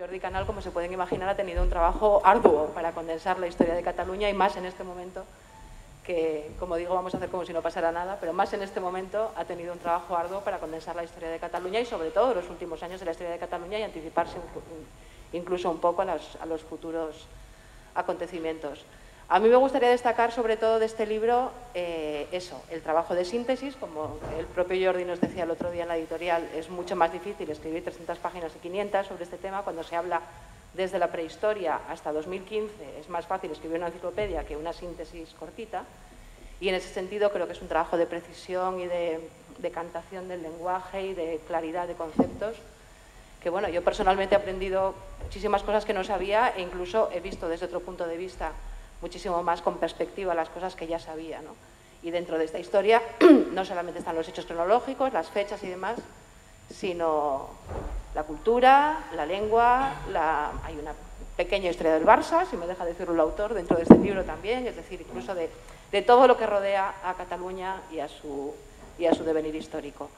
Jordi Canal, como se pueden imaginar, ha tenido un trabajo arduo para condensar la historia de Cataluña y más en este momento que, como digo, vamos a hacer como si no pasara nada, pero más en este momento ha tenido un trabajo arduo para condensar la historia de Cataluña y sobre todo los últimos años de la historia de Cataluña y anticiparse incluso un poco a los futuros acontecimientos. A mí me gustaría destacar sobre todo de este libro el trabajo de síntesis, como el propio Jordi nos decía el otro día en la editorial, es mucho más difícil escribir 300 páginas y 500 sobre este tema cuando se habla desde la prehistoria hasta 2015, es más fácil escribir una enciclopedia que una síntesis cortita y en ese sentido creo que es un trabajo de precisión y de decantación del lenguaje y de claridad de conceptos que, bueno, yo personalmente he aprendido muchísimas cosas que no sabía e incluso he visto desde otro punto de vista muchísimo más con perspectiva las cosas que ya sabía, ¿no? Y dentro de esta historia no solamente están los hechos cronológicos, las fechas y demás, sino la cultura, la lengua, hay una pequeña historia del Barça, si me deja decirlo el autor, dentro de este libro también, es decir, incluso de todo lo que rodea a Cataluña y a su devenir histórico.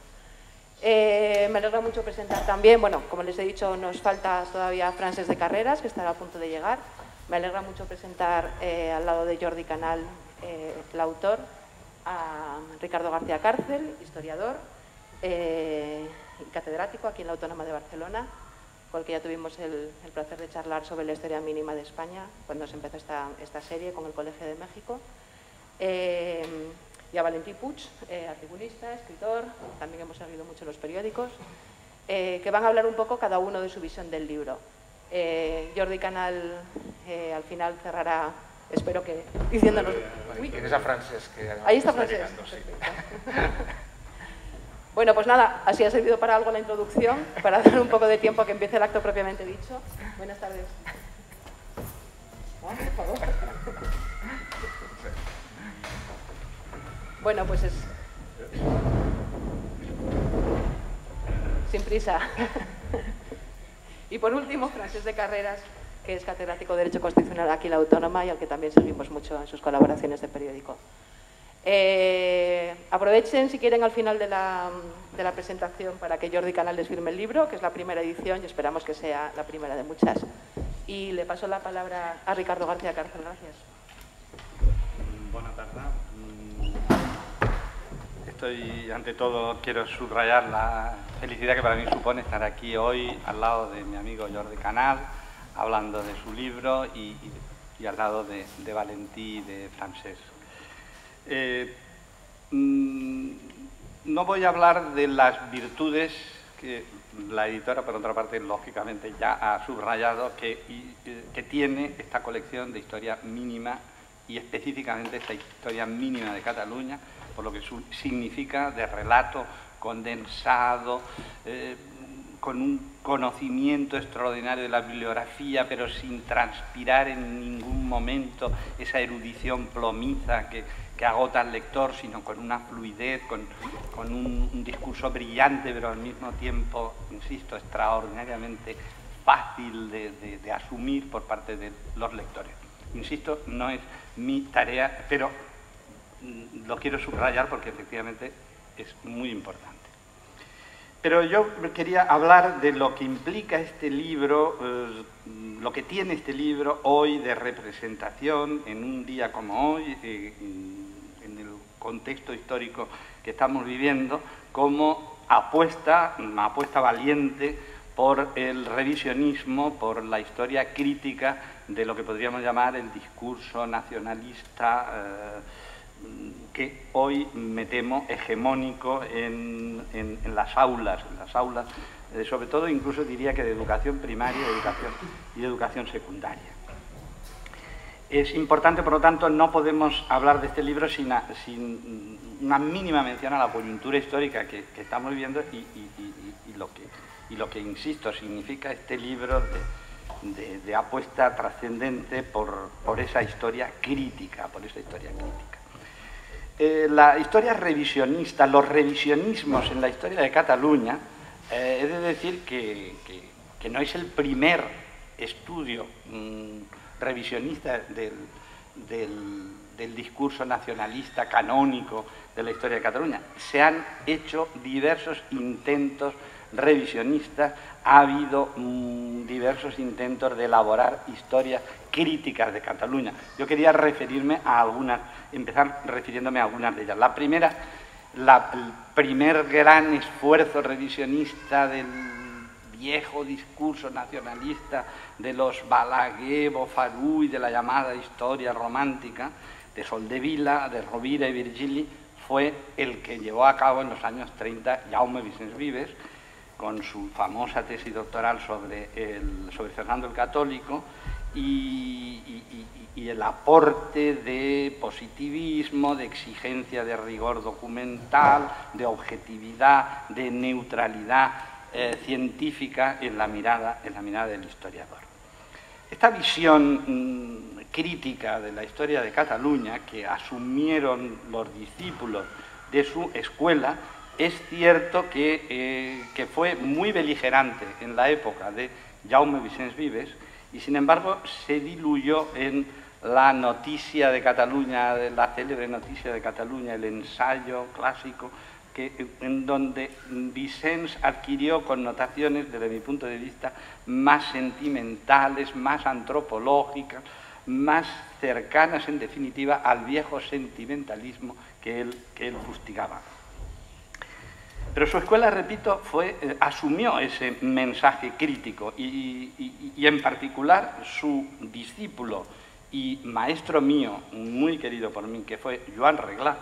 Me alegra mucho presentar también, bueno, como les he dicho, nos falta todavía Francesc de Carreras, que estará a punto de llegar. Me alegra mucho presentar al lado de Jordi Canal, el autor, a Ricardo García Cárcel, historiador y catedrático aquí en la Autónoma de Barcelona, con el que ya tuvimos el placer de charlar sobre la historia mínima de España cuando se empezó esta serie con el Colegio de México. Y a Valentí Puig, articulista, escritor, también hemos seguido mucho los periódicos, que van a hablar un poco cada uno de su visión del libro. Jordi Canal al final cerrará, espero que diciéndonos... Tienes a Francesc. Ahí está Francesc. Sí. Bueno, pues nada, así ha servido para algo la introducción, para dar un poco de tiempo a que empiece el acto propiamente dicho. Buenas tardes. Por favor. Bueno, pues es... sin prisa. Y por último, Francesc de Carreras, que es catedrático de Derecho Constitucional aquí en la Autónoma y al que también seguimos mucho en sus colaboraciones de periódico. Aprovechen, si quieren, al final de la presentación para que Jordi Canal les firme el libro, que es la primera edición y esperamos que sea la primera de muchas. Y le paso la palabra a Ricardo García Cárcel. Gracias. Buenas tardes. Ante todo, quiero subrayar la felicidad que para mí supone estar aquí hoy al lado de mi amigo Jordi Canal, hablando de su libro y al lado de Valentí y de Francesc. No voy a hablar de las virtudes que la editora, por otra parte, lógicamente ya ha subrayado que tiene esta colección de historia mínima y específicamente esta historia mínima de Cataluña, por lo que significa de relato condensado, con un conocimiento extraordinario de la bibliografía, pero sin transpirar en ningún momento esa erudición plomiza que agota al lector, sino con una fluidez, con un discurso brillante, pero al mismo tiempo, insisto, extraordinariamente fácil de asumir por parte de los lectores. Insisto, no es mi tarea, pero lo quiero subrayar porque efectivamente es muy importante. Pero yo quería hablar de lo que implica este libro, lo que tiene este libro hoy de representación en un día como hoy, en el contexto histórico que estamos viviendo, como una apuesta valiente por el revisionismo, por la historia crítica de lo que podríamos llamar el discurso nacionalista que hoy me temo hegemónico en las aulas, sobre todo incluso diría que de educación primaria y educación secundaria. Es importante, por lo tanto, no podemos hablar de este libro sin una mínima mención a la coyuntura histórica que estamos viviendo y lo que, insisto, significa este libro de apuesta trascendente por esa historia crítica, la historia revisionista, los revisionismos en la historia de Cataluña, he de decir que no es el primer estudio revisionista del discurso nacionalista canónico de la historia de Cataluña. Se han hecho diversos intentos revisionistas, ha habido diversos intentos de elaborar historias críticas de Cataluña. Yo quería referirme a algunas, empezar refiriéndome a algunas de ellas. La primera, el primer gran esfuerzo revisionista del viejo discurso nacionalista de los Balaguer, Bofarull y de la llamada historia romántica de Soldevila, de Rovira y Virgili, fue el que llevó a cabo en los años 30 Jaume Vicens Vives, con su famosa tesis doctoral sobre Fernando el Católico y el aporte de positivismo, de exigencia de rigor documental, de objetividad, de neutralidad científica en la mirada del historiador. Esta visión crítica de la historia de Cataluña que asumieron los discípulos de su escuela, es cierto que fue muy beligerante en la época de Jaume Vicens Vives y sin embargo se diluyó en la noticia de Cataluña, la célebre noticia de Cataluña, el ensayo clásico, en donde Vicens adquirió connotaciones, desde mi punto de vista, más sentimentales, más antropológicas, más cercanas, en definitiva, al viejo sentimentalismo que él fustigaba. Pero su escuela, repito, asumió ese mensaje crítico y en particular su discípulo y maestro mío, muy querido por mí, que fue Joan Reglà,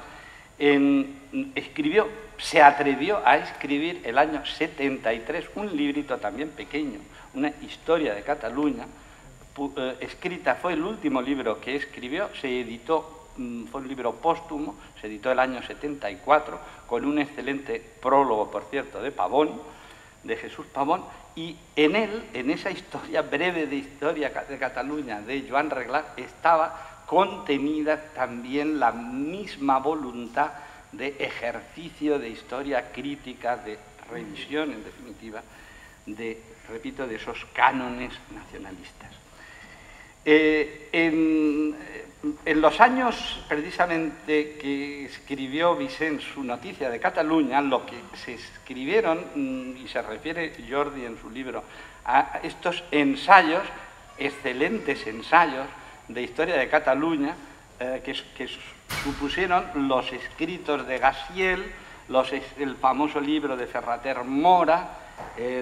se atrevió a escribir el año 73 un librito también pequeño, una historia de Cataluña, fue el último libro que escribió, se editó, fue un libro póstumo, se editó el año 74, con un excelente prólogo, por cierto, de Pavón, de Jesús Pavón, y en él, en esa historia breve de historia de Cataluña de Joan Reglà, estaba contenida también la misma voluntad de ejercicio de historia crítica, de revisión, en definitiva, repito, de esos cánones nacionalistas. En los años precisamente que escribió Vicens su noticia de Cataluña, lo que se escribieron, y se refiere Jordi en su libro, a estos ensayos, excelentes ensayos de historia de Cataluña, que supusieron los escritos de Gaziel, el famoso libro de Ferrater Mora,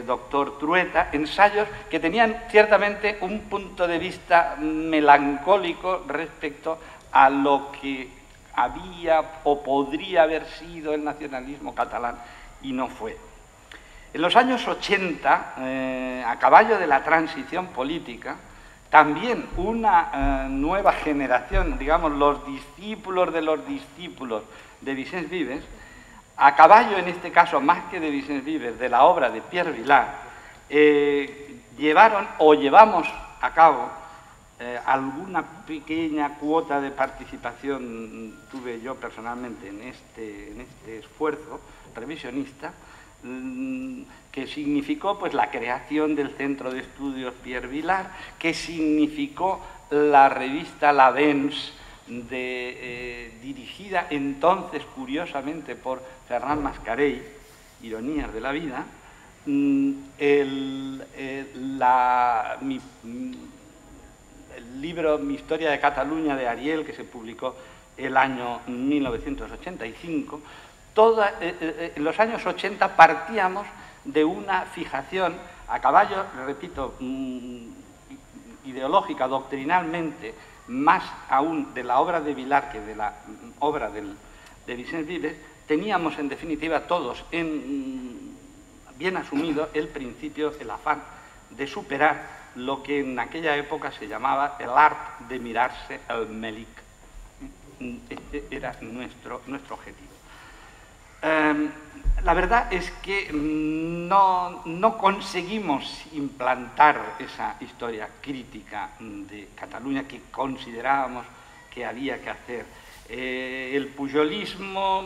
doctor Trueta, ensayos que tenían ciertamente un punto de vista melancólico respecto a lo que había o podría haber sido el nacionalismo catalán y no fue. En los años 80, a caballo de la transición política, también una nueva generación, digamos, los discípulos de Vicens Vives, a caballo, en este caso, más que de Vicens Vives, de la obra de Pierre Vilar, llevamos a cabo alguna pequeña cuota de participación, tuve yo personalmente en este esfuerzo revisionista, que significó pues la creación del Centro de Estudios Pierre Vilar, que significó la revista L'Avenç, dirigida entonces curiosamente por Ferran Mascarell, Ironías de la vida, el libro Mi historia de Cataluña de Ariel, que se publicó el año 1985. En los años 80 partíamos de una fijación a caballo, repito, ideológica, doctrinalmente, más aún de la obra de Vilar que de la obra de Vicens Vives. Teníamos en definitiva todos bien asumido el principio, el afán de superar lo que en aquella época se llamaba el arte de mirarse al Melic. Este era nuestro objetivo. La verdad es que no conseguimos implantar esa historia crítica de Cataluña que considerábamos que había que hacer. El pujolismo,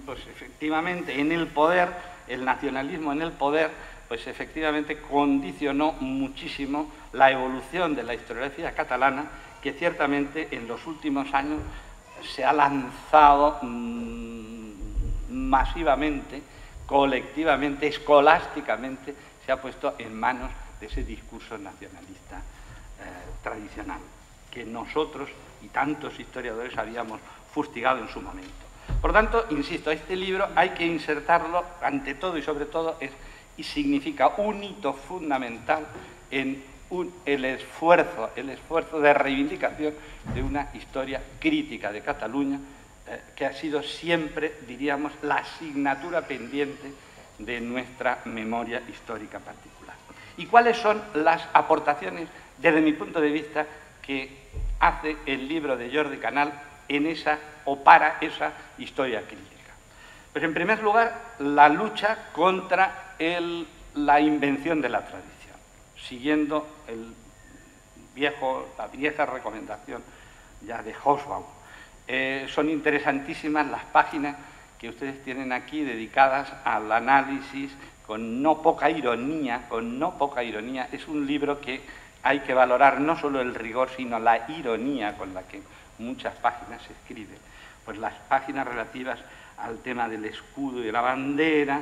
pues efectivamente en el poder, el nacionalismo en el poder, pues efectivamente condicionó muchísimo la evolución de la historiografía catalana, que ciertamente en los últimos años se ha lanzado masivamente colectivamente, escolásticamente, se ha puesto en manos de ese discurso nacionalista tradicional, que nosotros y tantos historiadores habíamos fustigado en su momento. Por tanto, insisto, este libro hay que insertarlo ante todo y sobre todo y significa un hito fundamental en el esfuerzo de reivindicación de una historia crítica de Cataluña, que ha sido siempre, diríamos, la asignatura pendiente de nuestra memoria histórica particular. ¿Y cuáles son las aportaciones, desde mi punto de vista, que hace el libro de Jordi Canal en esa o para esa historia crítica? Pues, en primer lugar, la lucha contra la invención de la tradición, siguiendo la vieja recomendación ya de Hobsbawm. Son interesantísimas las páginas que ustedes tienen aquí dedicadas al análisis con no poca ironía. Es un libro que hay que valorar no solo el rigor, sino la ironía con la que muchas páginas se escriben. Pues las páginas relativas al tema del escudo y de la bandera,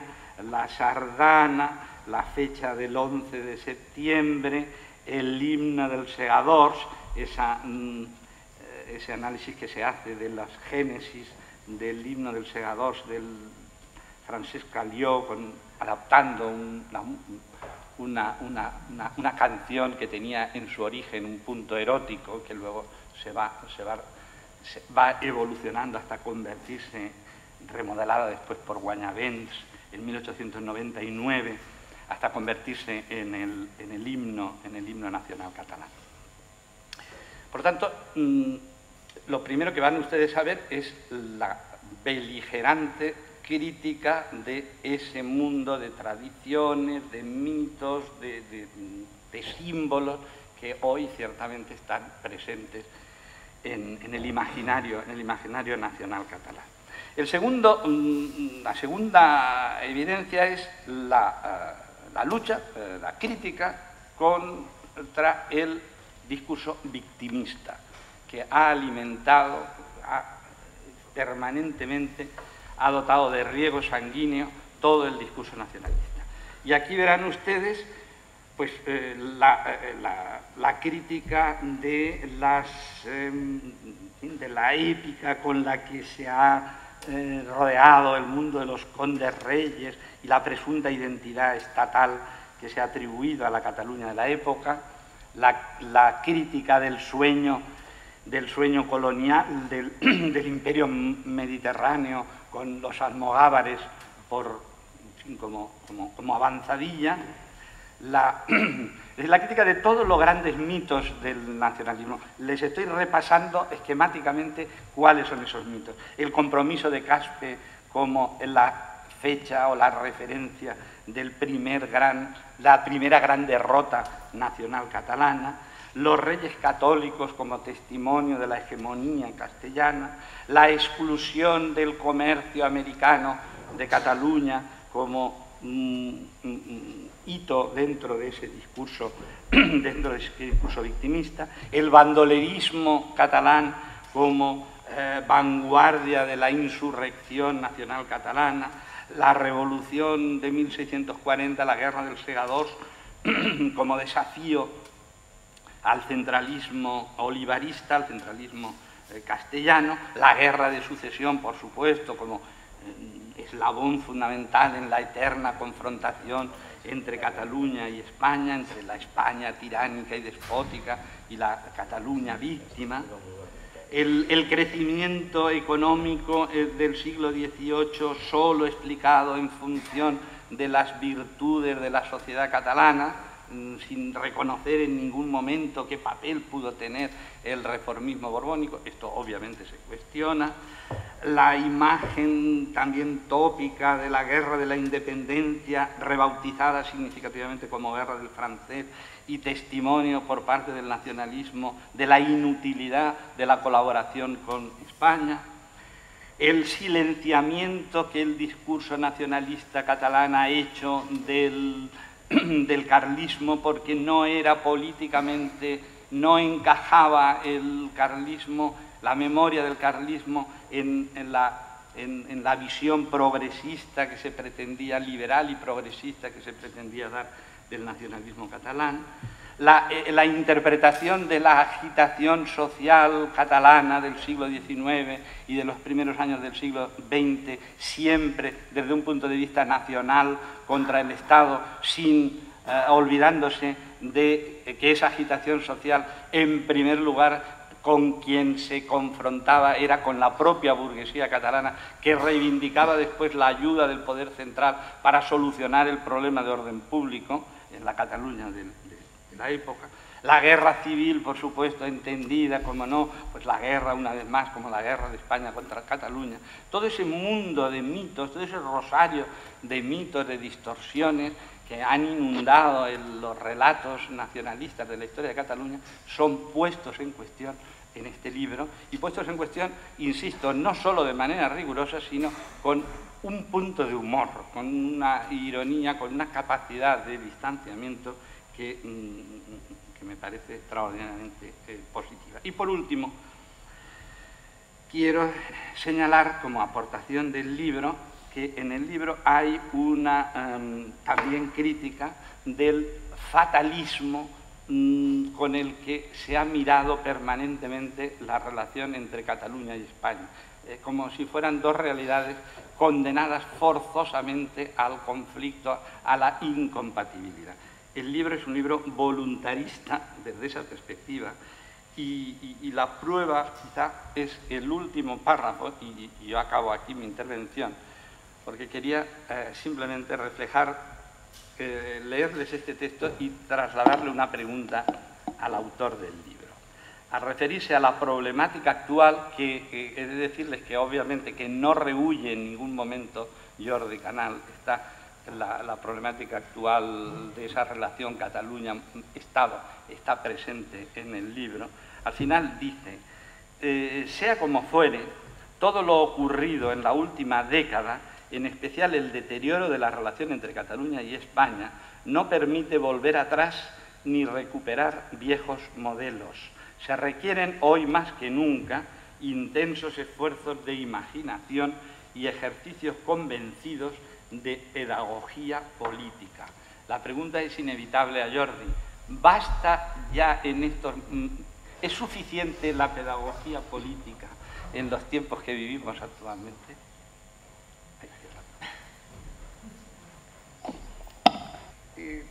la sardana, la fecha del 11 de septiembre, el himno del Segadors, ese análisis que se hace de las génesis del himno del Segadors del Francesc Calló, adaptando una canción que tenía en su origen un punto erótico, que luego se va evolucionando hasta convertirse, remodelada después por Guanyabens en 1899, hasta convertirse en el himno nacional catalán. Por tanto, lo primero que van ustedes a ver es la beligerante crítica de ese mundo de tradiciones, de mitos, de símbolos que hoy ciertamente están presentes en el imaginario nacional catalán. La segunda evidencia es la lucha, la crítica contra el discurso victimista, que ha alimentado permanentemente, ha dotado de riego sanguíneo todo el discurso nacionalista. Y aquí verán ustedes pues, la crítica de la épica con la que se ha rodeado el mundo de los condes reyes y la presunta identidad estatal que se ha atribuido a la Cataluña de la época, la crítica del sueño colonial del imperio mediterráneo con los almogávares como avanzadilla, la crítica de todos los grandes mitos del nacionalismo. Les estoy repasando esquemáticamente cuáles son esos mitos. El compromiso de Caspe como la fecha o la referencia de la primera gran derrota nacional catalana, los reyes católicos como testimonio de la hegemonía castellana, la exclusión del comercio americano de Cataluña como hito dentro de ese discurso victimista, el bandolerismo catalán como vanguardia de la insurrección nacional catalana, la revolución de 1640, la guerra del Segadors, como desafío al centralismo olivarista, al centralismo castellano, la guerra de sucesión, por supuesto, como eslabón fundamental en la eterna confrontación entre Cataluña y España, entre la España tiránica y despótica y la Cataluña víctima. El crecimiento económico del siglo XVIII solo explicado en función de las virtudes de la sociedad catalana, sin reconocer en ningún momento qué papel pudo tener el reformismo borbónico. Esto obviamente se cuestiona. La imagen también tópica de la guerra de la independencia, rebautizada significativamente como guerra del francés, y testimonio por parte del nacionalismo de la inutilidad de la colaboración con España. El silenciamiento que el discurso nacionalista catalán ha hecho del carlismo, porque no era políticamente, no encajaba el carlismo, la memoria del carlismo en en la visión progresista que se pretendía, liberal y progresista que se pretendía dar del nacionalismo catalán, la interpretación de la agitación social catalana del siglo XIX y de los primeros años del siglo XX, siempre desde un punto de vista nacional contra el Estado, olvidándose de que esa agitación social, en primer lugar, con quien se confrontaba era con la propia burguesía catalana, que reivindicaba después la ayuda del poder central para solucionar el problema de orden público en la Cataluña de la época. La guerra civil, por supuesto, entendida, como no, pues la guerra, una vez más, como la guerra de España contra Cataluña. Todo ese mundo de mitos, todo ese rosario de mitos, de distorsiones que han inundado los relatos nacionalistas de la historia de Cataluña, son puestos en cuestión en este libro, y puestos en cuestión, insisto, no solo de manera rigurosa, sino con un punto de humor, con una ironía, con una capacidad de distanciamiento que me parece extraordinariamente positiva. Y por último, quiero señalar como aportación del libro que en el libro hay una también crítica del fatalismo con el que se ha mirado permanentemente la relación entre Cataluña y España, como si fueran dos realidades condenadas forzosamente al conflicto, a la incompatibilidad. El libro es un libro voluntarista desde esa perspectiva y la prueba quizá es el último párrafo, y yo acabo aquí mi intervención, porque quería simplemente reflejar, leerles este texto y trasladarle una pregunta al autor del libro. Al referirse a la problemática actual, que he de decirles que obviamente que no rehúye en ningún momento Jordi Canal, la problemática actual de esa relación Cataluña-Estado está presente en el libro. Al final dice, sea como fuere, todo lo ocurrido en la última década, en especial el deterioro de la relación entre Cataluña y España, no permite volver atrás ni recuperar viejos modelos. Se requieren hoy más que nunca intensos esfuerzos de imaginación y ejercicios convencidos de pedagogía política. La pregunta es inevitable a Jordi. ¿Basta ya en estos... ¿Es suficiente la pedagogía política en los tiempos que vivimos actualmente? I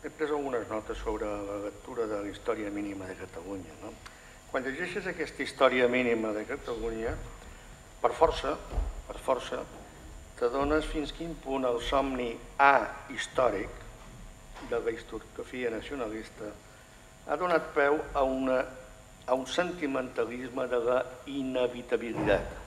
he pres algunes notes sobre la lectura de la història mínima de Catalunya. No? Quan llegeixes aquesta història mínima de Catalunya, per força, t'adones fins quin punt el somni ahistòric de la historiografia nacionalista ha donat peu a un sentimentalisme de la inevitabilitat.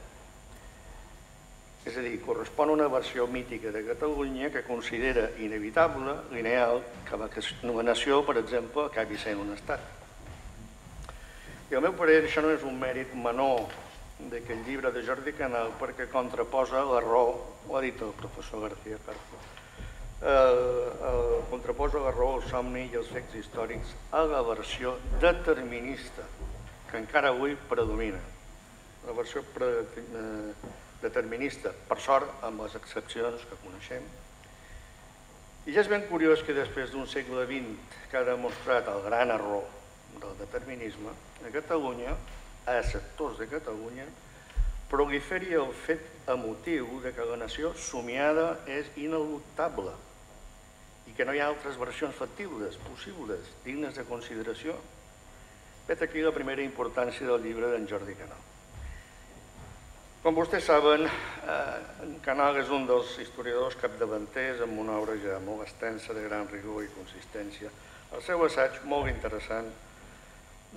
És a dir, correspon a una versió mítica de Catalunya que considera inevitable, lineal, que la nació, per exemple, acabi sent un estat. I al meu parer això no és un mèrit menor d'aquest llibre de Jordi Canal perquè contraposa la raó, ho ha dit el professor García Carpo, contraposa la raó, el somni i els fets històrics a la versió determinista que encara avui predomina. La versió determinista, per sort, amb les excepcions que coneixem. I ja és ben curiós que després d'un segle XX que ha demostrat el gran error del determinisme, a Catalunya, a sectors de Catalunya, proliferi el fet emotiu de que la nació somiada és ineluctable i que no hi ha altres versions factibles, possibles, dignes de consideració. Vet aquí la primera importància del llibre d'en Jordi Canal. Com vostès saben, Canal és un dels historiadors capdavanters amb una obra ja molt extensa, de gran rigor i consistència. El seu assaig, molt interessant,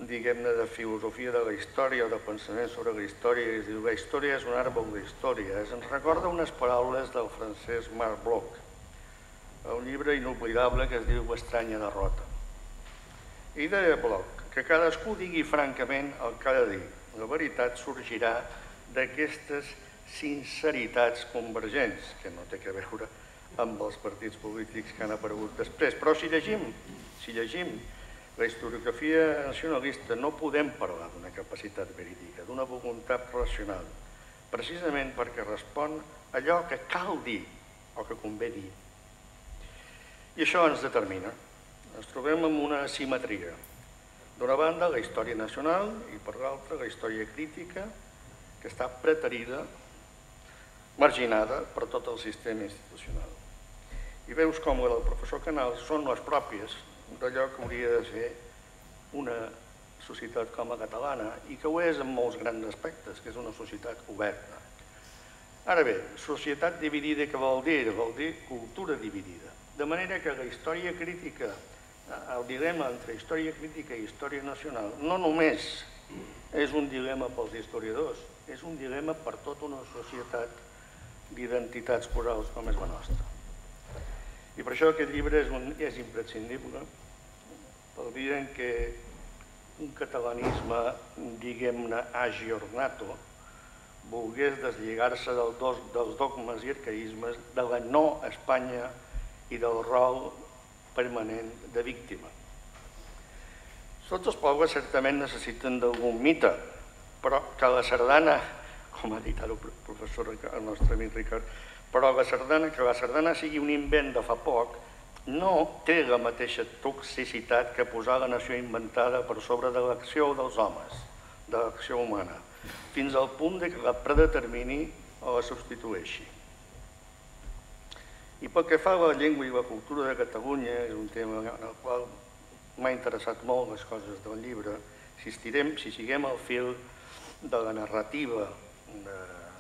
diguem-ne, de filosofia de la història o de pensament sobre la història, es diu: la història és un àrbol d'història. Ens recorda unes paraules del francès Marc Bloch, un llibre inoblidable que es diu L'estranya derrota. I deia Bloch que cadascú digui francament el que ha de dir. La veritat sorgirà d'aquestes sinceritats convergents, que no té a veure amb els partits polítics que han aparegut després. Però si llegim la historiografia nacionalista, no podem parlar d'una capacitat verídica, d'una voluntat racional. precisament perquè respon a allò que cal dir o que convé dir. I això ens determina. Ens trobem amb una asimetria. D'una banda, la història nacional i, per l'altra, la història crítica, que està preterida, marginada per tot el sistema institucional. I veus com la del professor Canals són les pròpies d'allò que hauria de ser una societat com la catalana i que ho és en molts grans aspectes, que és una societat oberta. Ara bé, societat dividida què vol dir? Vol dir cultura dividida. De manera que la història crítica, el dilema entre història crítica i història nacional, no només és un dilema pels historiadors, és un dilema per tota una societat d'identitats plurals com és la nostra. I per això aquest llibre és imprescindible pel dia en què un catalanisme, diguem-ne, aggiornato, volgués deslligar-se dels dogmes i arcaïsmes, de la no Espanya i del rol permanent de víctima. Tots els pobles certament necessiten d'algun mite, però que la sardana, com ha dit ara el nostre amic Ricard, però que la sardana sigui un invent de fa poc, no té la mateixa toxicitat que posar la nació inventada per sobre de l'acció dels homes, de l'acció humana, fins al punt que la predetermini o la substitueixi. I pel que fa a la llengua i la cultura de Catalunya, és un tema en el qual m'ha interessat molt les coses del llibre, si seguim el fil de la narrativa de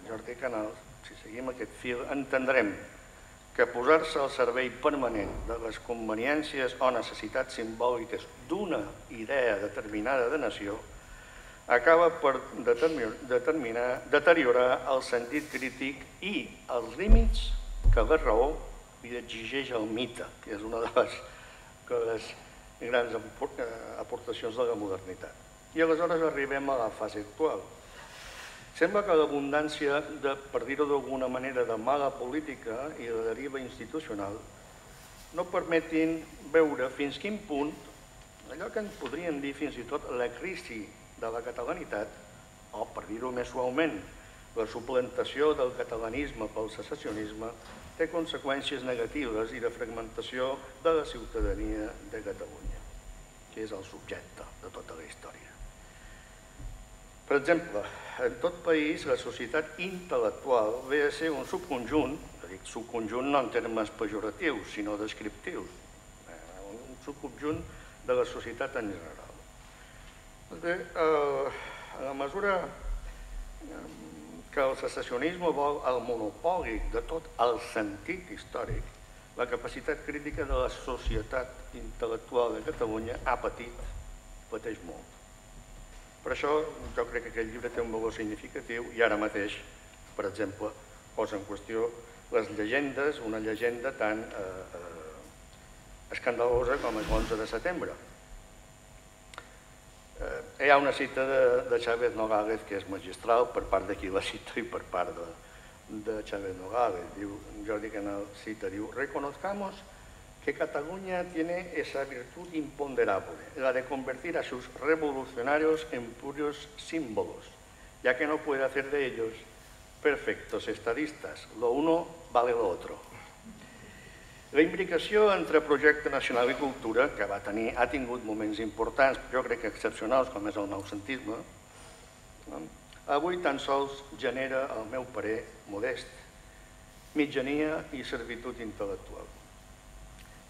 Jordi Canals, si seguim aquest fil, entendrem que posar-se al servei permanent de les conveniències o necessitats simbòliques d'una idea determinada de nació acaba per deteriorar el sentit crític i els límits que la raó li exigeix el mite, que és una de les grans aportacions de la modernitat. I aleshores arribem a la fase actual. Sembla que l'abundància, per dir-ho d'alguna manera, de mala política i de deriva institucional no permetin veure fins quin punt allò que en podríem dir fins i tot la crisi de la catalanitat, o per dir-ho més suaument, la suplantació del catalanisme pel secessionisme, té conseqüències negatives i de fragmentació de la ciutadania de Catalunya, que és el subjecte de tota la història. Per exemple, en tot país la societat intel·lectual ve a ser un subconjunt, dic subconjunt no en termes pejoratius, sinó descriptius, un subconjunt de la societat en general. Bé, a la mesura que el secessionisme vol el monopoli de tot el sentit històric, la capacitat crítica de la societat intel·lectual de Catalunya pateix molt. Per això jo crec que aquest llibre té un valor significatiu i ara mateix, per exemple, posa en qüestió les llegendes, una llegenda tan escandalosa com és l'11 de setembre. Hi ha una cita de Chávez Nogales que és magistral per part de qui la cita i per part de Chávez Nogales. Jordi Canals cita, diu: reconozcamos que Cataluña tiene esa virtud imponderable, la de convertir a sus revolucionarios en puros símbolos, ya que no puede hacer de ellos perfectos estadistas. Lo uno vale lo otro. La imbricació entre projecte nacional i cultura, que ha tingut moments importants, jo crec que excepcionals, com és el noucentisme, avui tan sols genera, al meu parer modest, mitjania i servitud intel·lectual.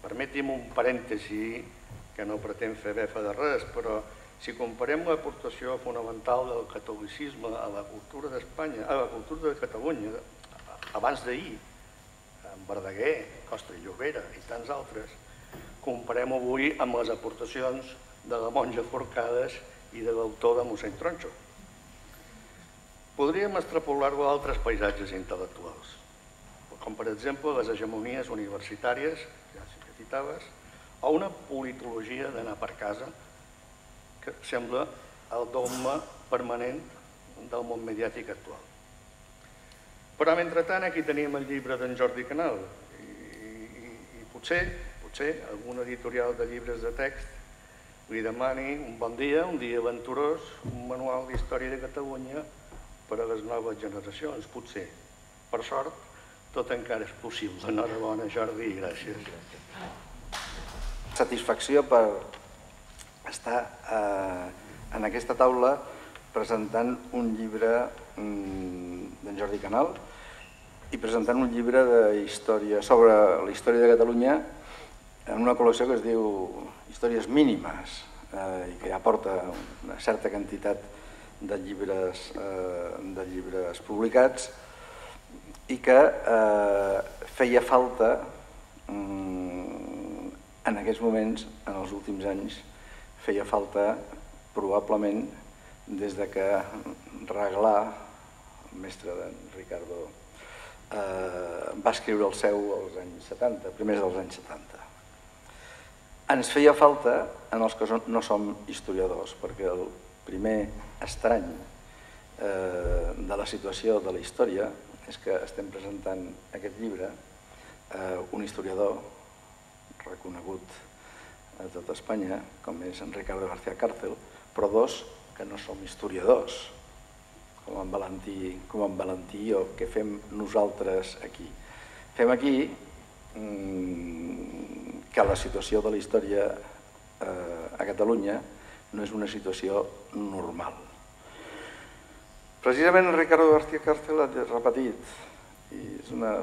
Permeti'm un parèntesi que no pretén fer befa de res, però si comparem l'aportació fonamental del catolicisme a la cultura d'Espanya, a la cultura de Catalunya, abans d'ahir, amb Verdaguer, Costa i Llobera i tants altres, comparem avui amb les aportacions de la monja Forcades i de l'autor de mossèn Tronxo. Podríem extrapolar-ho a altres paisatges intel·lectuals, com per exemple les hegemonies universitàries, ja que citaves, o una politologia d'anar per casa, que sembla el dogma permanent del món mediàtic actual. Però, mentrestant, aquí tenim el llibre d'en Jordi Canal i potser algun editorial de llibres de text li demani un bon dia, un dia aventurós, un manual d'història de Catalunya per a les noves generacions, potser. Per sort, tot encara és possible. Enhorabona, Jordi, i gràcies. Satisfacció per estar en aquesta taula presentant un llibre d'en Jordi Canal i presentant un llibre sobre la història de Catalunya en una col·lecció que es diu Històries mínimes i que ja porta una certa quantitat de llibres publicats i que feia falta en aquests moments, en els últims anys, feia falta probablement des de que Reglà, el mestre d'en Ricardo, va escriure el seu als anys 70, primers dels anys 70. Ens feia falta en els que no som historiadors, perquè el primer estrany de la situació de la història és que estem presentant aquest llibre un historiador reconegut a tot Espanya, com és en Ricardo García Cárcel, però dos que no som historiadors, com en Valentí o què fem nosaltres aquí. Fem aquí que la situació de la història a Catalunya no és una situació normal. Precisament Ricardo García Cárcel ha repetit, i és una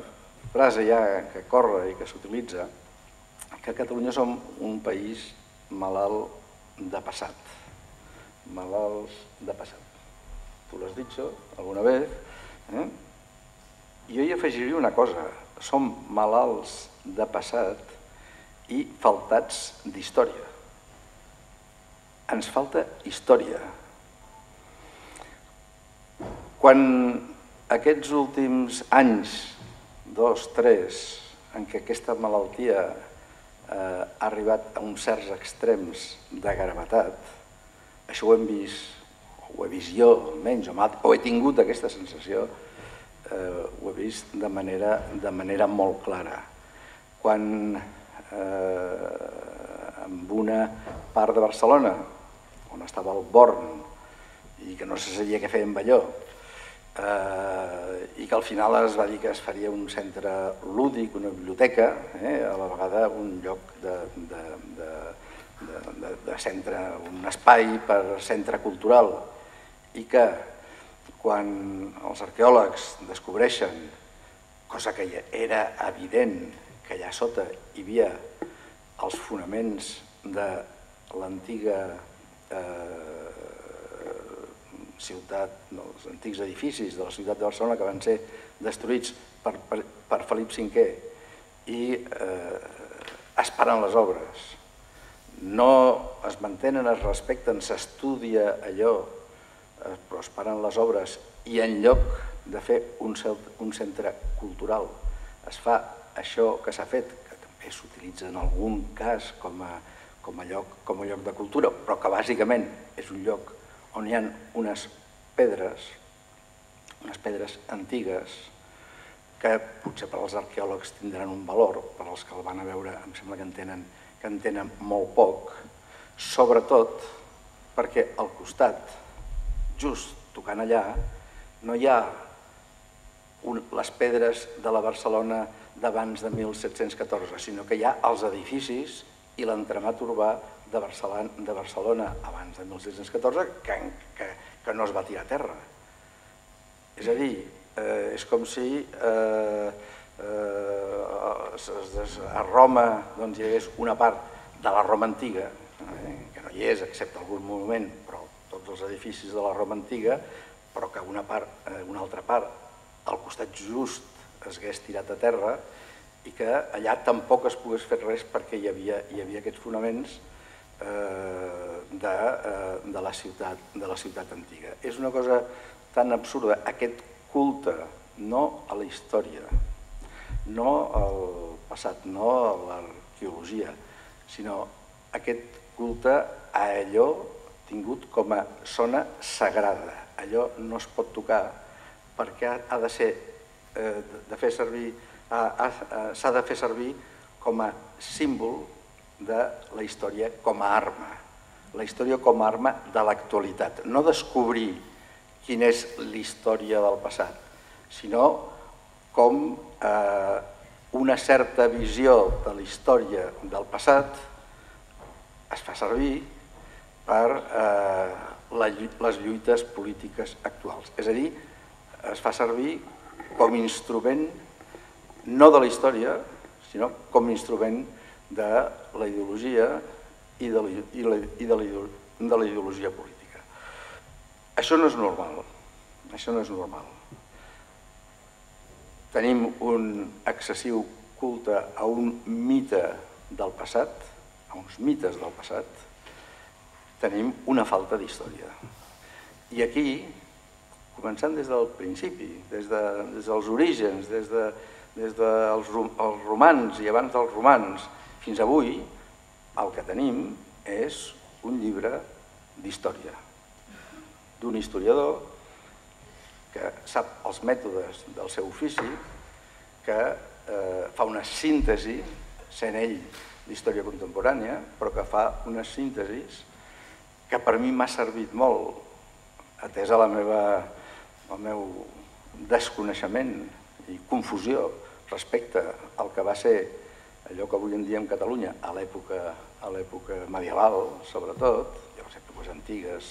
frase ja que corre i que s'utilitza, que a Catalunya som un país malalt de passat. Malalts de passat. Tu l'has dit alguna vez. Jo hi afegiria una cosa. Som malalts de passat i faltats d'història. Ens falta història. Quan aquests últims anys, 2, 3, en què aquesta malaltia ha arribat a uns certs extrems de gravetat, això ho hem vist, ho he vist jo almenys, o he tingut aquesta sensació, ho he vist de manera molt clara. Quan en una part de Barcelona, on estava el Born, i que no se sabia què fer amb allò, i que al final es va dir que es faria un centre lúdic, una biblioteca, a la vegada un lloc de centre, un espai per centre cultural, i que quan els arqueòlegs descobreixen, cosa que ja era evident, que allà sota hi havia els fonaments de l'antiga ciutat, els antics edificis de la ciutat de Barcelona que van ser destruïts per Felip V i es paren les obres. No es mantenen, es respecten, s'estudia allò, però es paren les obres i en lloc de fer un centre cultural es fa això que s'ha fet, que també s'utilitza en algun cas com a lloc de cultura, però que bàsicament és un lloc on hi ha unes pedres antigues que potser per als arqueòlegs tindran un valor, per als que el van a veure em sembla que en tenen molt poc, sobretot perquè al costat, just tocant allà, no hi ha les pedres de la Barcelona d'abans de 1714, sinó que hi ha els edificis i l'entramat urbà de Barcelona abans de 1714 que no es va tirar a terra. És a dir, és com si a Roma hi hagués una part de la Roma antiga, que no hi és excepte algun monument, però tots els edificis de la Roma antiga, però que una altra part al costat just es hagués tirat a terra i que allà tampoc es pogués fer res perquè hi havia aquests fonaments de la ciutat antiga. És una cosa tan absurda, aquest culte, no a la història, no al passat, no a l'arqueologia, sinó aquest culte a allò tingut com a zona sagrada. Allò no es pot tocar perquè s'ha de fer servir com a símbol de la història com a arma. La història com a arma de l'actualitat. No descobrir quina és la història del passat, sinó com una certa visió de la història del passat es fa servir per les lluites polítiques actuals. És a dir, es fa servir com a instrument no de la història, sinó com a instrument de la ideologia i de la ideologia política. Això no és normal. Això no és normal. Tenim un excessiu culte a un mite del passat, a uns mites del passat, tenim una falta d'història. I aquí, començant des del principi, des dels orígens, des dels romans i abans dels romans fins avui, el que tenim és un llibre d'història, d'un historiador que sap els mètodes del seu ofici, que fa una síntesi, sent ell d'història contemporània, però que fa unes síntesis que per mi m'ha servit molt, atès a el meu desconeixement i confusió respecte al que va ser allò que avui en diem Catalunya a l'època medieval, sobretot, i a les èpoques antigues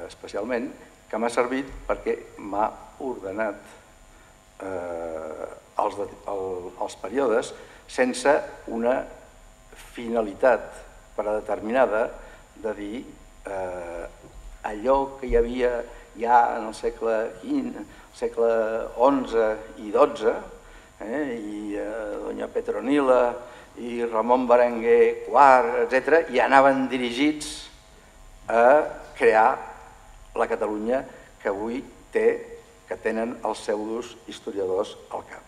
especialment, que m'ha servit perquè m'ha ordenat els períodes sense una finalitat predeterminada de dir allò que hi havia ja en el segle XI i XII, i Doña Petronila i Ramon Berenguer IV, etc., i anaven dirigits a crear la Catalunya que avui que tenen els pseudos historiadors al cap.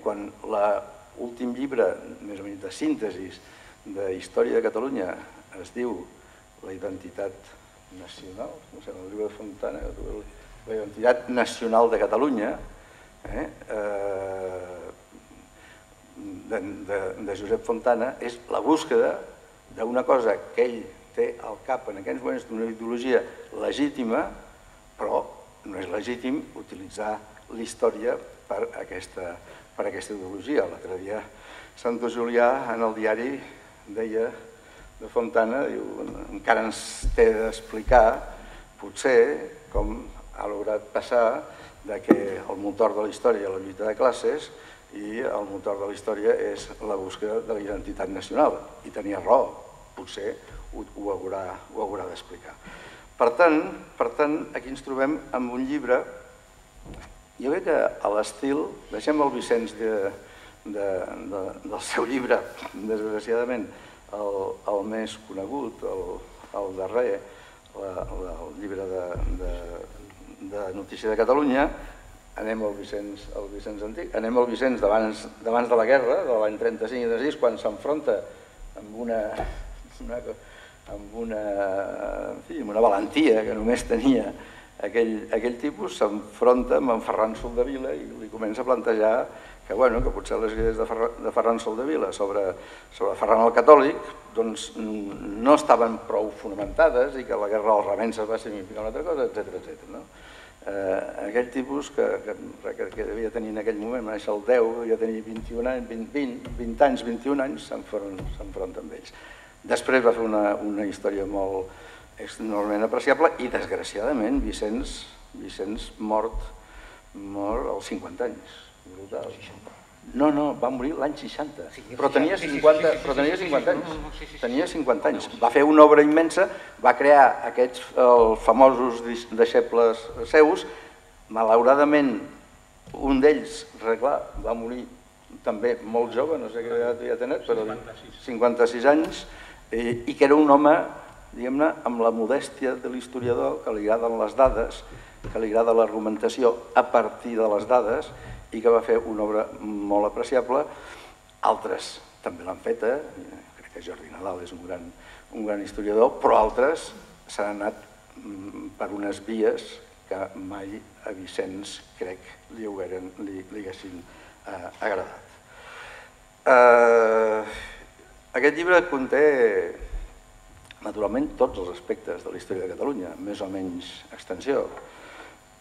Quan l'últim llibre, més o menys de síntesis de història de Catalunya, es diu La identitat nacional, no sé, el llibre de Fontana, La identitat nacional de Catalunya, de Josep Fontana, és la búsqueda d'una cosa que ell té al cap en aquells moments, d'una ideologia legítima, però no és legítim utilitzar la història per aquesta ideologia. L'altre dia Santo Julià en el diari deia de Fontana, diu, encara ens té d'explicar potser com ha lograt passar que el motor de la història és la lluita de classes i el motor de la història és la búsqueda de la identitat nacional. I tenia raó, potser ho haurà d'explicar. Per tant, aquí ens trobem amb un llibre, jo crec que a l'estil, deixem el Vicenç del seu llibre, desgraciadament, el més conegut, el darrer, el llibre de Notícia de Catalunya, anem al Vicenç antic, anem al Vicenç d'abans de la guerra, de l'any 35 i 36, quan s'enfronta amb una valentia que només tenia aquell tipus, s'enfronta amb en Ferran Soldevila i li comença a plantejar que potser les idees de Ferran Soldevila sobre Ferran el Catòlic no estaven prou fonamentades i que la guerra dels remences va significar una altra cosa, etc. Aquell tipus que devia tenir en aquell moment, va néixer el 10, ja tenia 21 anys, 21 anys, s'enfronta amb ells. Després va fer una història molt enormement apreciable i, desgraciadament, Vicenç mort als 50 anys. Brutal. No, va morir l'any 60, però tenia 50 anys. Tenia 50 anys. Va fer una obra immensa, va crear aquests famosos deixebles seus. Malauradament, un d'ells, va morir també molt jove, no sé què edat havia tenit, però 56 anys, i que era un home, diguem-ne, amb la modèstia de l'historiador, que li agraden les dades, que li agrada l'argumentació a partir de les dades, i que va fer una obra molt apreciable. Altres també l'han feta, crec que Jordi Nadal és un gran historiador, però altres s'han anat per unes vies que mai a Vicenç, crec, li haguessin agradat. Aquest llibre conté naturalment, tots els aspectes de la història de Catalunya, més o menys extensió,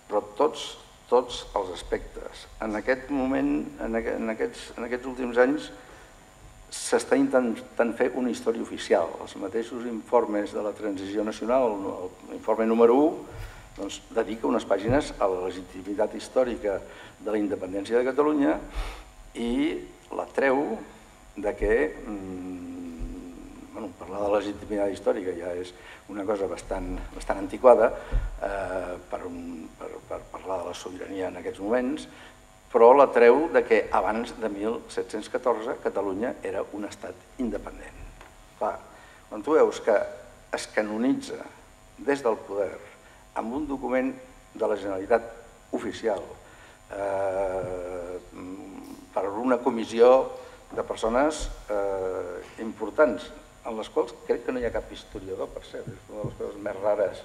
però tots els aspectes. En aquest moment, en aquests últims anys, s'està intentant fer una història oficial. Els mateixos informes de la transició nacional, l'informe número 1, dedica unes pàgines a la legitimitat històrica de la independència de Catalunya i la treu de que parlar de legitimitat històrica ja és una cosa bastant antiquada per parlar de la sobirania en aquests moments, però la treu de que abans de 1714 Catalunya era un estat independent. Clar, quan tu veus que es canonitza des del poder amb un document de la Generalitat oficial per una comissió de persones importants, en les quals crec que no hi ha cap historiador, per cert, és una de les coses més rares.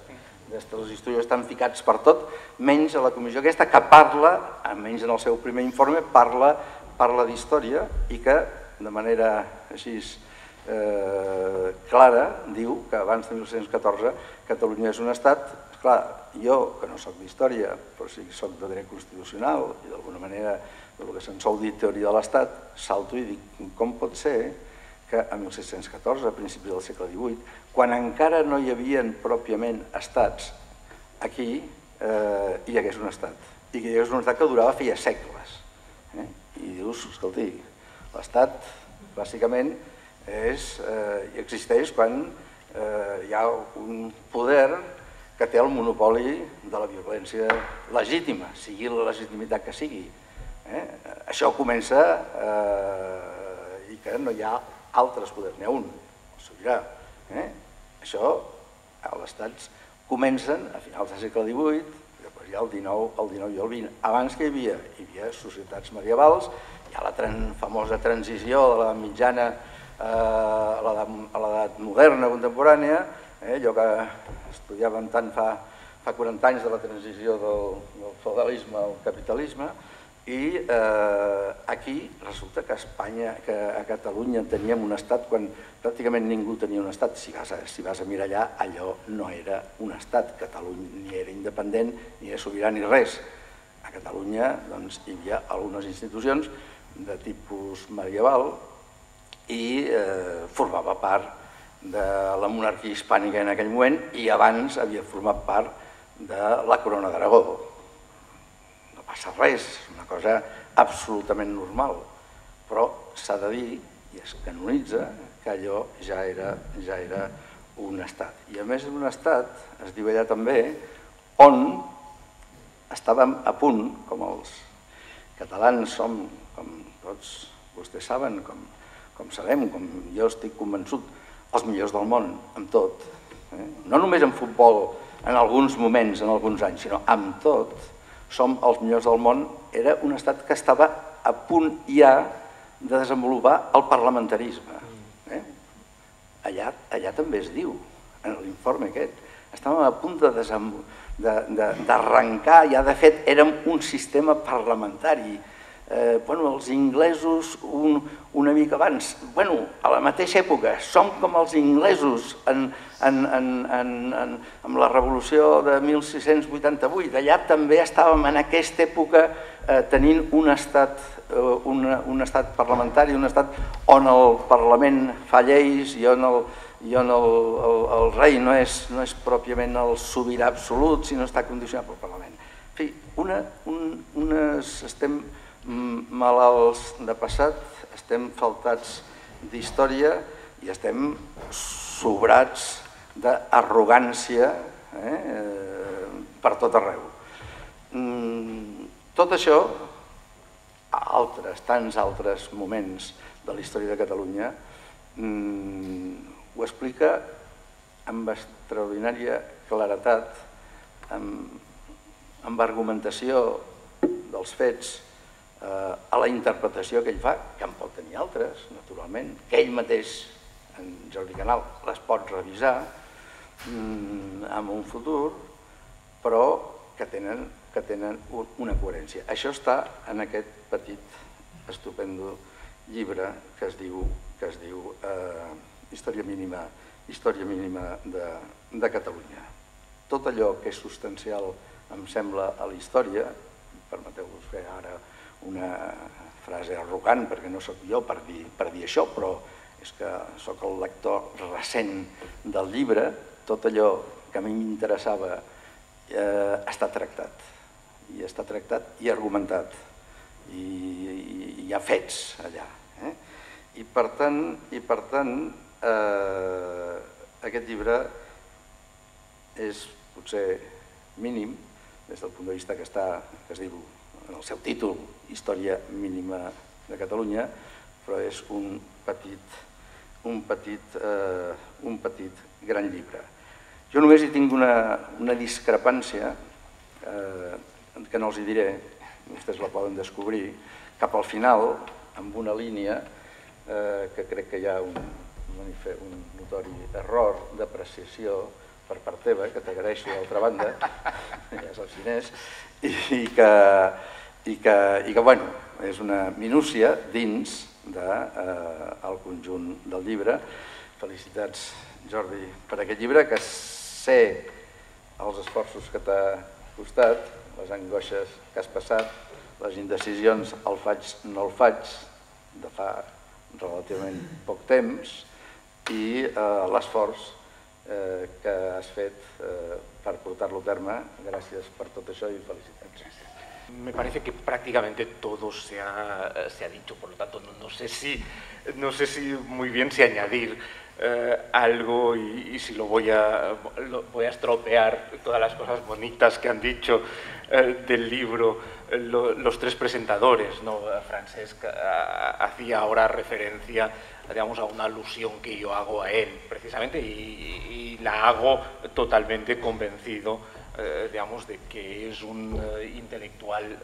Els historiadors estan ficats per tot, menys a la comissió aquesta que parla, almenys en el seu primer informe, parla d'història i que de manera així clara diu que abans de 1714 Catalunya és un estat. Clar, jo, que no soc d'història, però sí que soc de dret constitucional i d'alguna manera del que se'n sol dir teoria de l'estat, salto i dic, com pot ser que a 1714, a principis del segle XVIII, quan encara no hi havia pròpiament estats, aquí hi hagués un estat. I que hi hagués un estat que durava feia segles. I dius, escolti, l'estat bàsicament existeix quan hi ha un poder que té el monopoli de la violència legítima, sigui la legitimitat que sigui. Això comença i que no hi ha altres poders, n'hi ha un, el sobirà. Això, els estats comencen a finals del segle XVIII, després hi ha el XIX i el XX. Abans que hi havia societats medievals, hi ha la famosa transició de la mitjana a l'edat moderna, contemporània, allò que estudiàvem tant fa 40 anys de la transició del feudalisme al capitalisme, i aquí resulta que a Catalunya teníem un estat quan pràcticament ningú tenia un estat. Si vas a mirar allà, allò no era un estat. Catalunya ni era independent, ni era sobirà, ni res. A Catalunya hi havia algunes institucions de tipus medieval i formava part de la monarquia hispànica en aquell moment i abans havia format part de la Corona d'Aragó. No passa res, és una cosa absolutament normal, però s'ha de dir, i es canonitza, que allò ja era un estat. I a més un estat, es diu allà també, on estàvem a punt, com els catalans som, com tots vostès saben, com sabem, com jo estic convençut, els millors del món, amb tot. No només en futbol, en alguns moments, en alguns anys, sinó amb tot, som els millors del món. Era un estat que estava a punt ja de desenvolupar el parlamentarisme. Allà també es diu, en l'informe aquest, estàvem a punt d'arrencar, ja de fet érem un sistema parlamentari. Els inglesos una mica abans, a la mateixa època, som com els inglesos amb la revolució de 1688. Allà també estàvem en aquesta època tenint un estat parlamentari, un estat on el Parlament fa lleis i on el rei no és pròpiament el sobirà absolut, sinó està condicionat pel Parlament. En fi, estem malalts de passat, estem faltats d'història i estem sobrats d'arrogància per tot arreu. Tot això, a tants altres moments de la història de Catalunya, ho explica amb extraordinària claredat, amb argumentació dels fets, a la interpretació que ell fa, que en pot tenir altres, naturalment, que ell mateix, en Jordi Canal, les pot revisar en un futur, però que tenen una coherència. Això està en aquest petit, estupendo llibre que es diu Història mínima història mínima de Catalunya. Tot allò que és substancial, em sembla, a la història, permeteu-vos fer ara una frase arrogant, perquè no sóc jo per dir això, però és que sóc el lector recent del llibre, tot allò que a mi m'interessava està tractat, i argumentat, i hi ha fets allà. I per tant, aquest llibre és potser mínim des del punt de vista que es diu en el seu títol Història mínima de Catalunya, però és un petit gran llibre. Jo només hi tinc una discrepància que no els hi diré, vostès la poden descobrir, cap al final, amb una línia que crec que hi ha un notori error d'apreciació per part teva, que t'agraeixo d'altra banda, ja és el xinès, i que bueno, és una minúcia dins del conjunt del llibre. Felicitats, Jordi, per aquest llibre, que sé els esforços que t'ha costat, les angoixes que has passat, les indecisions, el faig, no el faig, de fa relativament poc temps, i l'esforç que has fet per portar-lo a terme. Gràcies per tot això i felicitats. Me parece que prácticamente todo se ha dicho, por lo tanto no sé si muy bien si añadir algo y si lo voy a estropear todas las cosas bonitas que han dicho del libro los tres presentadores, ¿no? Francesc hacía ahora referencia, digamos, a una alusión que yo hago a él, precisamente, y la hago totalmente convencido, digamos, de que es un intelectual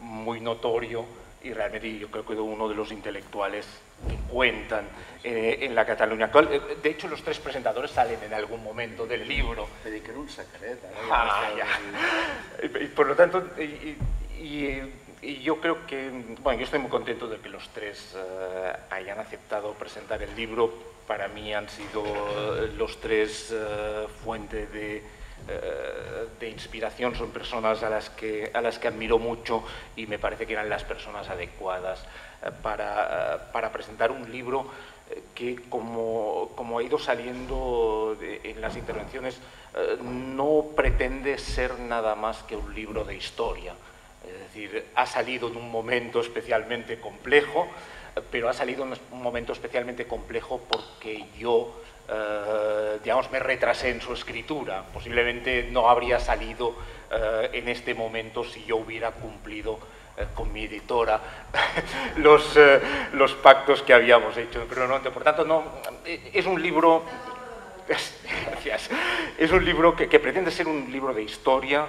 muy notorio y realmente yo creo que uno de los intelectuales que cuentan en la Cataluña actual. De hecho, los tres presentadores salen en algún momento del libro. Te dic que era un secret. Y por lo tanto, y yo creo que, bueno, yo estoy muy contento de que los tres hayan aceptado presentar el libro. Para mí han sido los tres fuente de inspiración, son personas a las que admiro mucho y me parece que eran las personas adecuadas para presentar un libro que, como ha ido saliendo en las intervenciones, no pretende ser nada más que un libro de historia. Es decir, ha salido en un momento especialmente complejo, pero ha salido en un momento especialmente complejo porque yo, digamos, me retrasé en su escritura. Posiblemente no habría salido en este momento si yo hubiera cumplido con mi editora los pactos que habíamos hecho. Pero no, por tanto, no, es un libro, gracias, es un libro que pretende ser un libro de historia.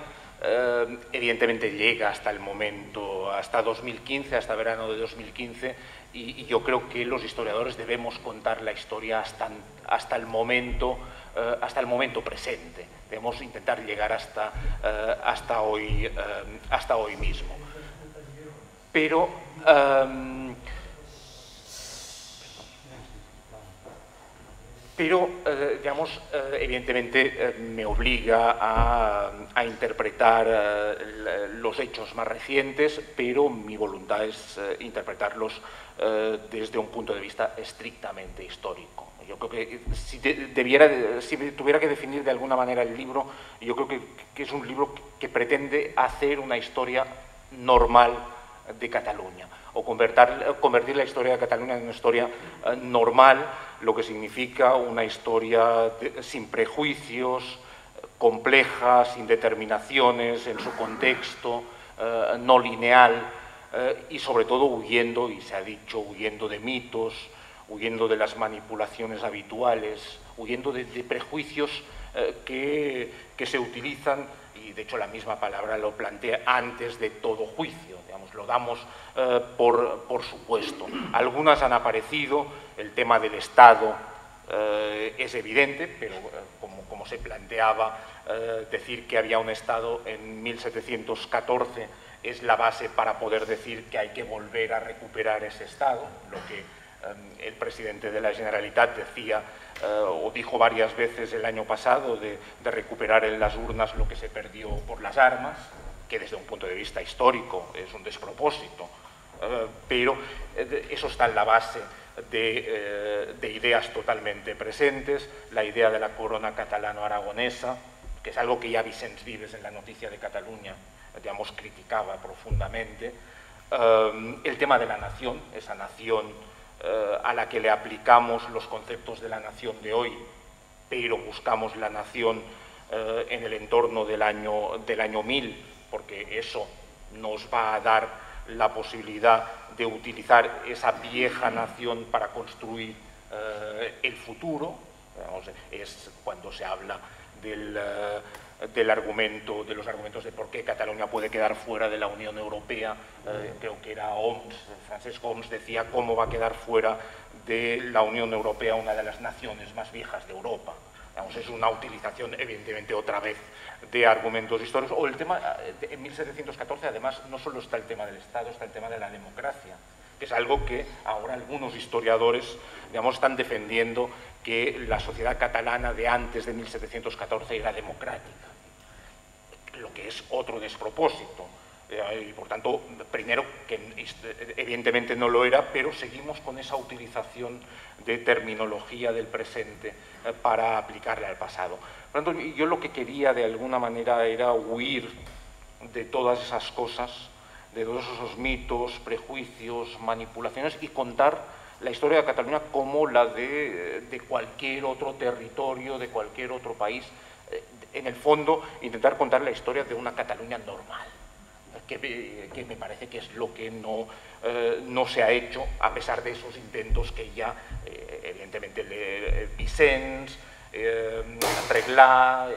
Evidentemente llega hasta el momento, hasta 2015, hasta verano de 2015, y yo creo que los historiadores debemos contar la historia hasta el momento presente. Debemos intentar llegar hasta hoy mismo. Pero digamos, evidentemente me obliga a interpretar los hechos más recientes, pero mi voluntad es interpretarlos desde un punto de vista estrictamente histórico. Yo creo que si tuviera que definir de alguna manera el libro, yo creo que es un libro que pretende hacer una historia normal de Cataluña, o convertir la historia de Cataluña en una historia normal, lo que significa una historia sin prejuicios, compleja, sin determinaciones en su contexto, no lineal, y sobre todo huyendo, y se ha dicho, huyendo de mitos, huyendo de las manipulaciones habituales, huyendo de prejuicios que se utilizan, y de hecho la misma palabra lo plantea, antes de todo juicio, digamos, lo damos por supuesto. Algunas han aparecido, el tema del Estado es evidente, pero como se planteaba, decir que había un Estado en 1714 es la base para poder decir que hay que volver a recuperar ese Estado, lo que El presidente de la Generalitat decía, o dijo varias veces el año pasado, de recuperar en las urnas lo que se perdió por las armas, que desde un punto de vista histórico es un despropósito, pero eso está en la base de ideas totalmente presentes, la idea de la corona catalano-aragonesa, que es algo que ya Vicens Vives en la noticia de Cataluña, digamos, criticaba profundamente, el tema de la nación, esa nación a la que le aplicamos los conceptos de la nación de hoy, pero buscamos la nación en el entorno del año 1000, porque eso nos va a dar la posibilidad de utilizar esa vieja nación para construir el futuro. Es cuando se habla de los argumentos de por qué Cataluña puede quedar fuera de la Unión Europea. Creo que era Homs, Francesc Homs, decía cómo va a quedar fuera de la Unión Europea una de las naciones más viejas de Europa. Es una utilización, evidentemente, otra vez, de argumentos históricos. O el tema, en 1714, además, no solo está el tema del Estado, está el tema de la democracia, que es algo que ahora algunos historiadores, digamos, están defendiendo, que la sociedad catalana de antes de 1714 era democrática, lo que es otro despropósito. Y por tanto, primero, que evidentemente no lo era, pero seguimos con esa utilización de terminología del presente para aplicarle al pasado. Por tanto, yo lo que quería de alguna manera era huir de todas esas cosas, de todos esos mitos, prejuicios, manipulaciones, y contar la historia de Cataluña como la de cualquier otro territorio, de cualquier otro país. En el fondo, intentar contar la historia de una Cataluña normal, que me parece que es lo que no se ha hecho, a pesar de esos intentos que ya, evidentemente, Vicens, Reglà,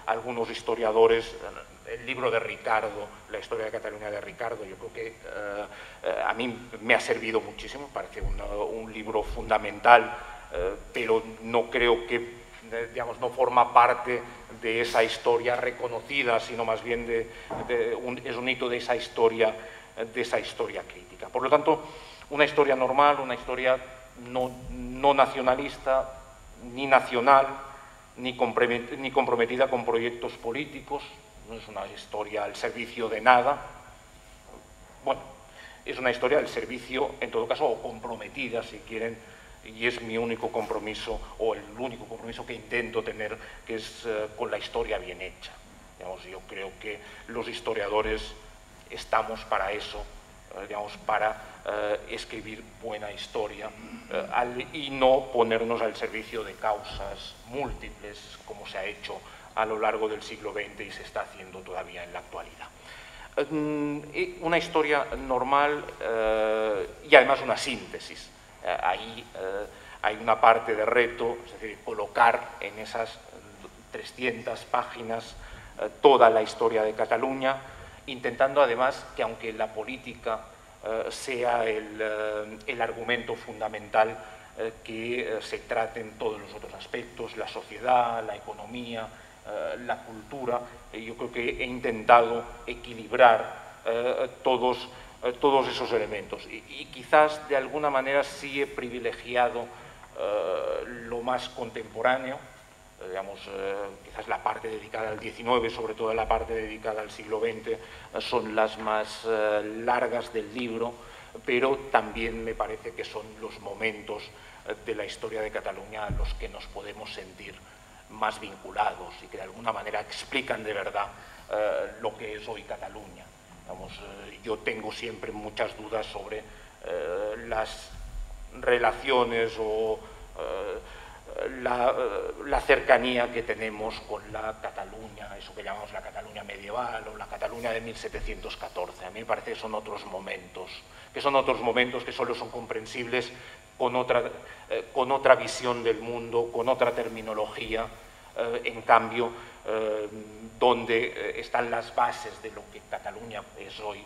algunos historiadores, el libro de Ricardo, la historia de Cataluña de Ricardo, yo creo que a mí me ha servido muchísimo, parece un libro fundamental, pero no creo que, digamos, no forma parte de esa historia reconocida, sino más bien es un hito de esa historia crítica. Por lo tanto, una historia normal, una historia no nacionalista, ni nacional, ni comprometida con proyectos políticos, no es una historia al servicio de nada. Bueno, es una historia al servicio, en todo caso, o comprometida, si quieren, y es mi único compromiso, o el único compromiso que intento tener, que es con la historia bien hecha. Digamos, yo creo que los historiadores estamos para eso, digamos, para escribir buena historia y no ponernos al servicio de causas múltiples, como se ha hecho a lo largo del siglo XX y se está haciendo todavía en la actualidad. Una historia normal y además una síntesis. Ahí hay una parte de reto, es decir, colocar en esas 300 páginas toda la historia de Cataluña, intentando además que, aunque la política sea el argumento fundamental, que se traten todos los otros aspectos, la sociedad, la economía, la cultura. Yo creo que he intentado equilibrar todos esos elementos y quizás de alguna manera sí he privilegiado lo más contemporáneo, digamos, quizás la parte dedicada al XIX, sobre todo la parte dedicada al siglo XX, son las más largas del libro, pero también me parece que son los momentos de la historia de Cataluña a los que nos podemos sentir más vinculados y que de alguna manera explican de verdad lo que es hoy Cataluña. Vamos, yo tengo siempre muchas dudas sobre las relaciones o la cercanía que tenemos con la Cataluña, eso que llamamos la Cataluña medieval o la Cataluña de 1714. A mí me parece que son otros momentos que solo son comprensibles con otra visión del mundo, con otra terminología. En cambio, donde están las bases de lo que Cataluña es hoy,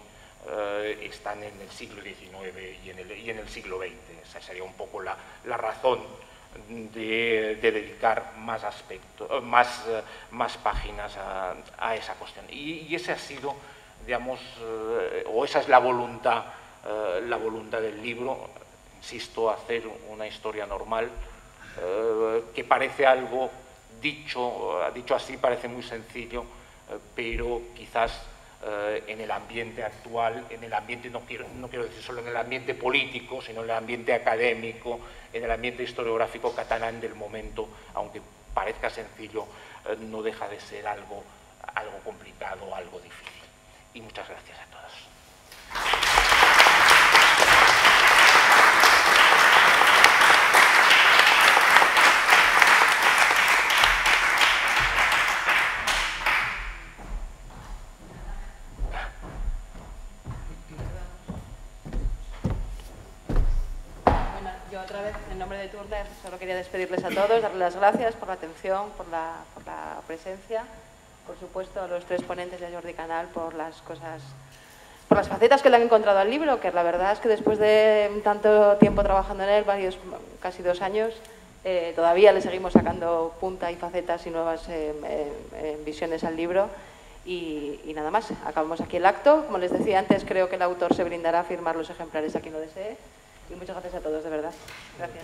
están en el siglo XIX y en el siglo XX. Esa sería un poco la razón de dedicar más páginas a esa cuestión. Y ese ha sido, digamos, o esa es la voluntad del libro. insisto, hacer una historia normal, que parece algo dicho así, parece muy sencillo, pero quizás en el ambiente actual, en el ambiente, no quiero decir solo en el ambiente político, sino en el ambiente académico, en el ambiente historiográfico catalán del momento, aunque parezca sencillo, no deja de ser algo complicado, algo difícil. Y muchas gracias a todos. Yo otra vez, en nombre de Turner, solo quería despedirles a todos, darles las gracias por la atención, por la presencia, por supuesto a los 3 ponentes de Jordi Canal por las facetas que le han encontrado al libro, que la verdad es que después de tanto tiempo trabajando en él, casi 2 años, todavía le seguimos sacando punta y facetas y nuevas visiones al libro. Y nada más, acabamos aquí el acto. Como les decía antes, creo que el autor se brindará a firmar los ejemplares a quien lo desee. Y muchas gracias a todos, de verdad. Gracias.